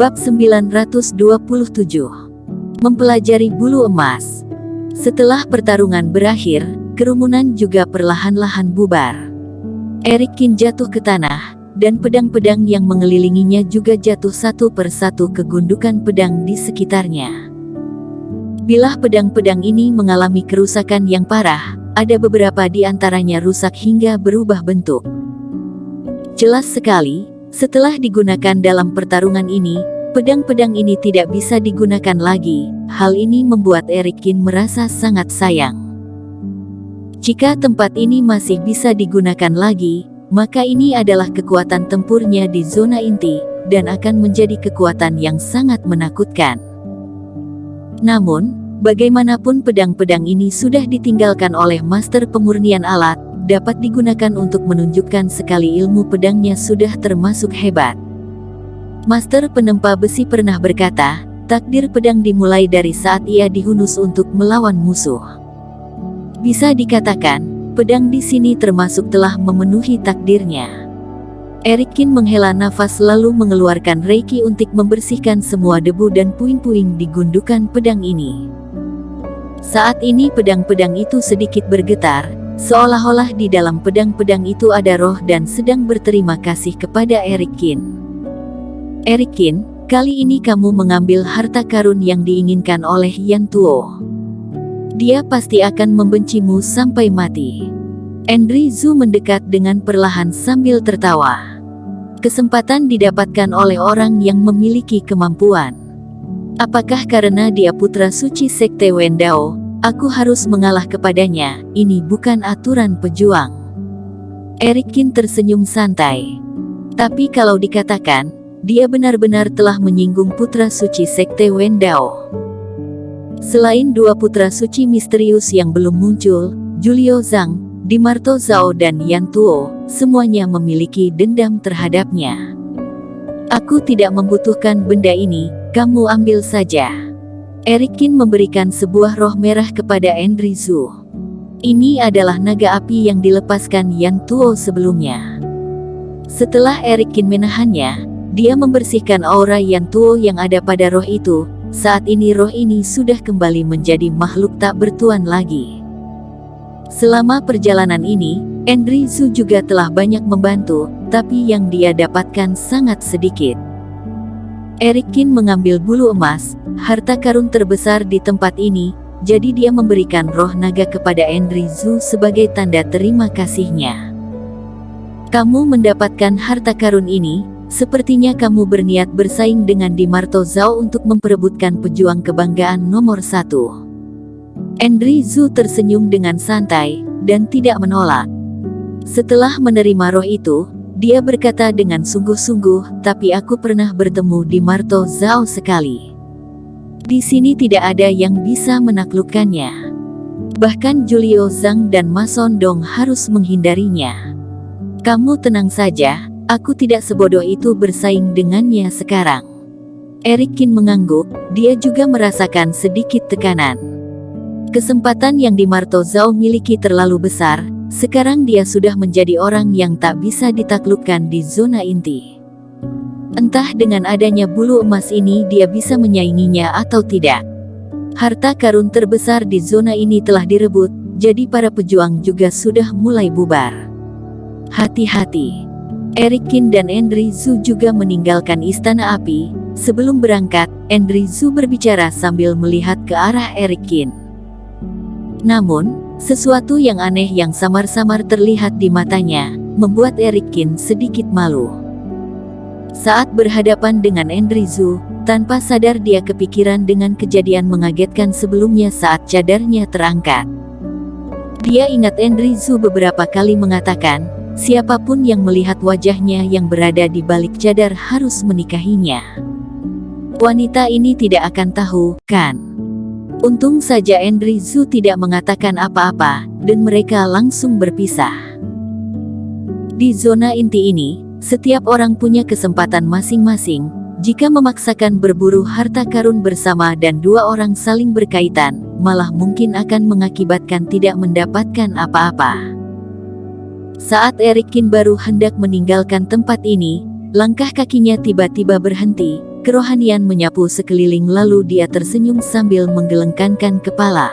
Bab 927. Mempelajari bulu emas. Setelah pertarungan berakhir, kerumunan juga perlahan-lahan bubar. Erikin jatuh ke tanah, dan pedang-pedang yang mengelilinginya juga jatuh satu persatu ke gundukan pedang di sekitarnya. Bilah pedang-pedang ini mengalami kerusakan yang parah, ada beberapa di antaranya rusak hingga berubah bentuk. Jelas sekali, setelah digunakan dalam pertarungan ini, pedang-pedang ini tidak bisa digunakan lagi. Hal ini membuat Erikin merasa sangat sayang. Jika tempat ini masih bisa digunakan lagi, maka ini adalah kekuatan tempurnya di zona inti, dan akan menjadi kekuatan yang sangat menakutkan. Namun, bagaimanapun pedang-pedang ini sudah ditinggalkan oleh Master Pemurnian Alat, dapat digunakan untuk menunjukkan sekali ilmu pedangnya sudah termasuk hebat. Master Penempa Besi pernah berkata, takdir pedang dimulai dari saat ia dihunus untuk melawan musuh. Bisa dikatakan, pedang di sini termasuk telah memenuhi takdirnya. Erikin menghela nafas lalu mengeluarkan Reiki untuk membersihkan semua debu dan puing-puing di gundukan pedang ini. Saat ini pedang-pedang itu sedikit bergetar, seolah-olah di dalam pedang-pedang itu ada roh dan sedang berterima kasih kepada Erikin. Erikin, kali ini kamu mengambil harta karun yang diinginkan oleh Yan Tuo. Dia pasti akan membencimu sampai mati. Andri Zhu mendekat dengan perlahan sambil tertawa. Kesempatan didapatkan oleh orang yang memiliki kemampuan. Apakah karena dia putra suci Sekte Wendao, aku harus mengalah kepadanya? Ini bukan aturan pejuang. Erikin tersenyum santai. Tapi kalau dikatakan, dia benar-benar telah menyinggung putra suci Sekte Wendao. Selain dua putra suci misterius yang belum muncul, Julio Zhang, Dimarto Zhao dan Yan Tuo, semuanya memiliki dendam terhadapnya. Aku tidak membutuhkan benda ini, kamu ambil saja. Erikin memberikan sebuah roh merah kepada Andri Zhu. Ini adalah naga api yang dilepaskan Yan Tuo sebelumnya. Setelah Erikin menahannya, dia membersihkan aura Yan Tuo yang ada pada roh itu. Saat ini roh ini sudah kembali menjadi makhluk tak bertuan lagi. Selama perjalanan ini, Andri Zhu juga telah banyak membantu, tapi yang dia dapatkan sangat sedikit. Erikin mengambil bulu emas, harta karun terbesar di tempat ini, jadi dia memberikan roh naga kepada Andri Zhu sebagai tanda terima kasihnya. Kamu mendapatkan harta karun ini, sepertinya kamu berniat bersaing dengan Dimarto Zhao untuk memperebutkan pejuang kebanggaan nomor 1. Andri Zhu tersenyum dengan santai, dan tidak menolak. Setelah menerima roh itu, dia berkata dengan sungguh-sungguh, tapi aku pernah bertemu Dimarto Zhao sekali. Di sini tidak ada yang bisa menaklukkannya. Bahkan Julio Zhang dan Ma Sondong harus menghindarinya. Kamu tenang saja, aku tidak sebodoh itu bersaing dengannya sekarang. Erikin mengangguk, dia juga merasakan sedikit tekanan. Kesempatan yang Dimarto Zhao miliki terlalu besar, sekarang dia sudah menjadi orang yang tak bisa ditaklukkan di zona inti. Entah dengan adanya bulu emas ini dia bisa menyainginya atau tidak. Harta karun terbesar di zona ini telah direbut, jadi para pejuang juga sudah mulai bubar. Hati-hati. Erikin dan Andri Zhu juga meninggalkan Istana Api. Sebelum berangkat, Andri Zhu berbicara sambil melihat ke arah Erikin. Namun, sesuatu yang aneh yang samar-samar terlihat di matanya, membuat Erikin sedikit malu. Saat berhadapan dengan Andri Zhu, tanpa sadar dia kepikiran dengan kejadian mengagetkan sebelumnya saat cadarnya terangkat. Dia ingat Andri Zhu beberapa kali mengatakan, siapapun yang melihat wajahnya yang berada di balik cadar harus menikahinya. Wanita ini tidak akan tahu, kan? Untung saja Andri Zhu tidak mengatakan apa-apa, dan mereka langsung berpisah. Di zona inti ini, setiap orang punya kesempatan masing-masing. Jika memaksakan berburu harta karun bersama dan dua orang saling berkaitan, malah mungkin akan mengakibatkan tidak mendapatkan apa-apa. Saat Erikin baru hendak meninggalkan tempat ini, langkah kakinya tiba-tiba berhenti, kerohanian menyapu sekeliling lalu dia tersenyum sambil menggelengkankan kepala.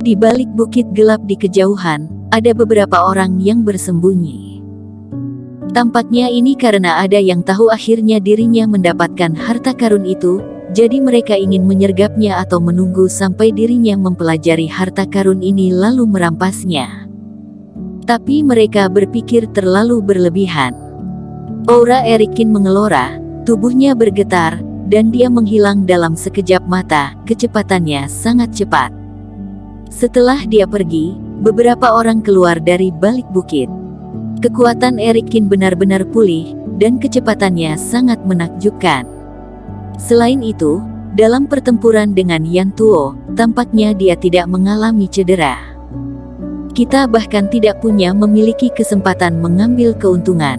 Di balik bukit gelap di kejauhan, ada beberapa orang yang bersembunyi. Tampaknya ini karena ada yang tahu akhirnya dirinya mendapatkan harta karun itu, jadi mereka ingin menyergapnya atau menunggu sampai dirinya mempelajari harta karun ini lalu merampasnya. Tapi mereka berpikir terlalu berlebihan. Aura Erikin mengelora, tubuhnya bergetar, dan dia menghilang dalam sekejap mata, kecepatannya sangat cepat. Setelah dia pergi, beberapa orang keluar dari balik bukit. Kekuatan Erikin benar-benar pulih, dan kecepatannya sangat menakjubkan. Selain itu, dalam pertempuran dengan Yan Tuo, tampaknya dia tidak mengalami cedera. Kita bahkan tidak punya memiliki kesempatan mengambil keuntungan.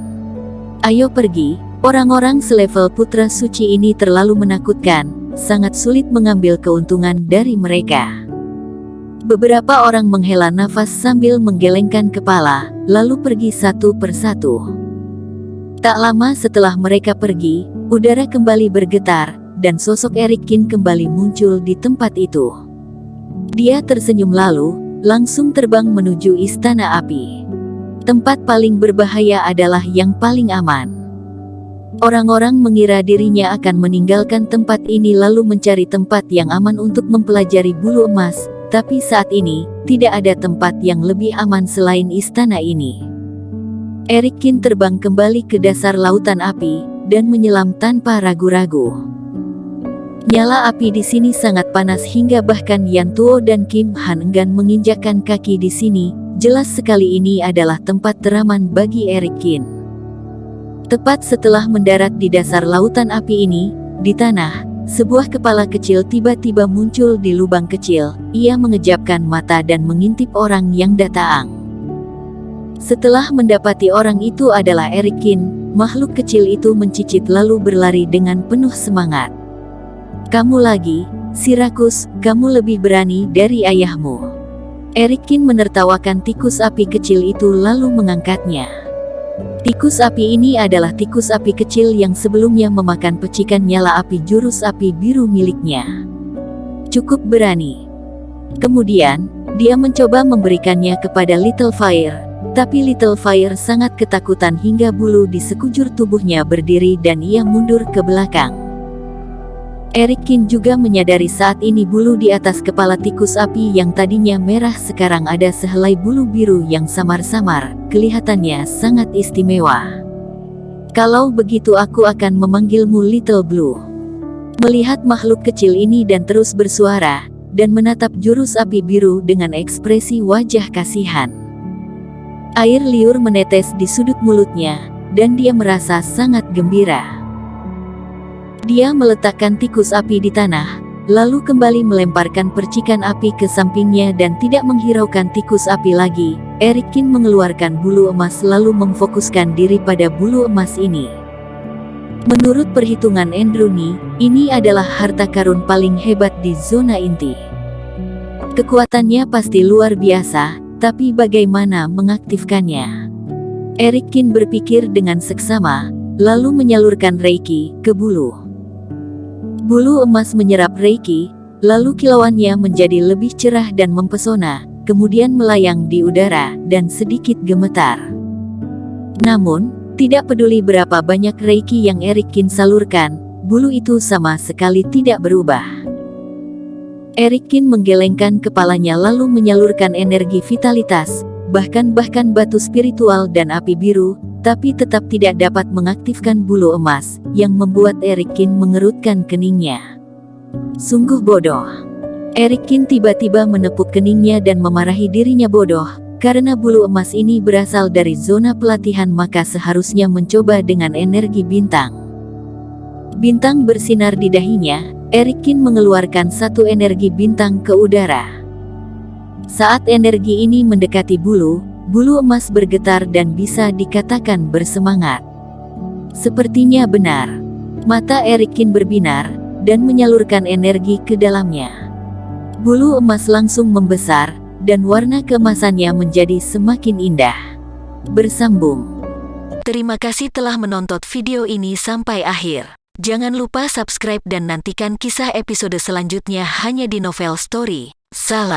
Ayo pergi, orang-orang selevel putra suci ini terlalu menakutkan, sangat sulit mengambil keuntungan dari mereka. Beberapa orang menghela nafas sambil menggelengkan kepala, lalu pergi satu persatu. Tak lama setelah mereka pergi, udara kembali bergetar, dan sosok Erikin kembali muncul di tempat itu. Dia tersenyum lalu, langsung terbang menuju Istana Api. Tempat paling berbahaya adalah yang paling aman. Orang-orang mengira dirinya akan meninggalkan tempat ini lalu mencari tempat yang aman untuk mempelajari bulu emas. Tapi saat ini, tidak ada tempat yang lebih aman selain istana ini. Erikin terbang kembali ke dasar lautan api, dan menyelam tanpa ragu-ragu. Nyala api di sini sangat panas hingga bahkan Yan Tuo dan Kim Han enggan menginjakkan kaki di sini, jelas sekali ini adalah tempat teraman bagi Erikin. Tepat setelah mendarat di dasar lautan api ini, di tanah, sebuah kepala kecil tiba-tiba muncul di lubang kecil. Ia mengejapkan mata dan mengintip orang yang datang. Setelah mendapati orang itu adalah Erikin, makhluk kecil itu mencicit lalu berlari dengan penuh semangat. "Kamu lagi, Sirakus, kamu lebih berani dari ayahmu." Erikin menertawakan tikus api kecil itu lalu mengangkatnya. Tikus api ini adalah tikus api kecil yang sebelumnya memakan pecikan nyala api jurus api biru miliknya. Cukup berani. Kemudian, dia mencoba memberikannya kepada Little Fire, tapi Little Fire sangat ketakutan hingga bulu di sekujur tubuhnya berdiri dan ia mundur ke belakang. Erikin juga menyadari saat ini bulu di atas kepala tikus api yang tadinya merah sekarang ada sehelai bulu biru yang samar-samar, kelihatannya sangat istimewa. "Kalau begitu aku akan memanggilmu Little Blue." Melihat makhluk kecil ini dan terus bersuara, dan menatap jurus api biru dengan ekspresi wajah kasihan. Air liur menetes di sudut mulutnya, dan dia merasa sangat gembira. Dia meletakkan tikus api di tanah, lalu kembali melemparkan percikan api ke sampingnya dan tidak menghiraukan tikus api lagi. Erikin mengeluarkan bulu emas lalu memfokuskan diri pada bulu emas ini. Menurut perhitungan Androni, ini adalah harta karun paling hebat di zona inti. Kekuatannya pasti luar biasa, tapi bagaimana mengaktifkannya? Erikin berpikir dengan seksama, lalu menyalurkan Reiki ke bulu. Bulu emas menyerap Reiki, lalu kilauannya menjadi lebih cerah dan mempesona, kemudian melayang di udara, dan sedikit gemetar. Namun, tidak peduli berapa banyak Reiki yang Erikin salurkan, bulu itu sama sekali tidak berubah. Erikin menggelengkan kepalanya lalu menyalurkan energi vitalitas, bahkan batu spiritual dan api biru, tapi tetap tidak dapat mengaktifkan bulu emas, yang membuat Erikin mengerutkan keningnya. Sungguh bodoh. Erikin tiba-tiba menepuk keningnya dan memarahi dirinya bodoh, karena bulu emas ini berasal dari zona pelatihan maka seharusnya mencoba dengan energi bintang. Bintang bersinar di dahinya, Erikin mengeluarkan satu energi bintang ke udara. Saat energi ini mendekati bulu emas bergetar dan bisa dikatakan bersemangat. Sepertinya benar. Mata Erikin berbinar, dan menyalurkan energi ke dalamnya. Bulu emas langsung membesar, dan warna keemasannya menjadi semakin indah. Bersambung. Terima kasih telah menonton video ini sampai akhir. Jangan lupa subscribe dan nantikan kisah episode selanjutnya hanya di Novel Story. Salam.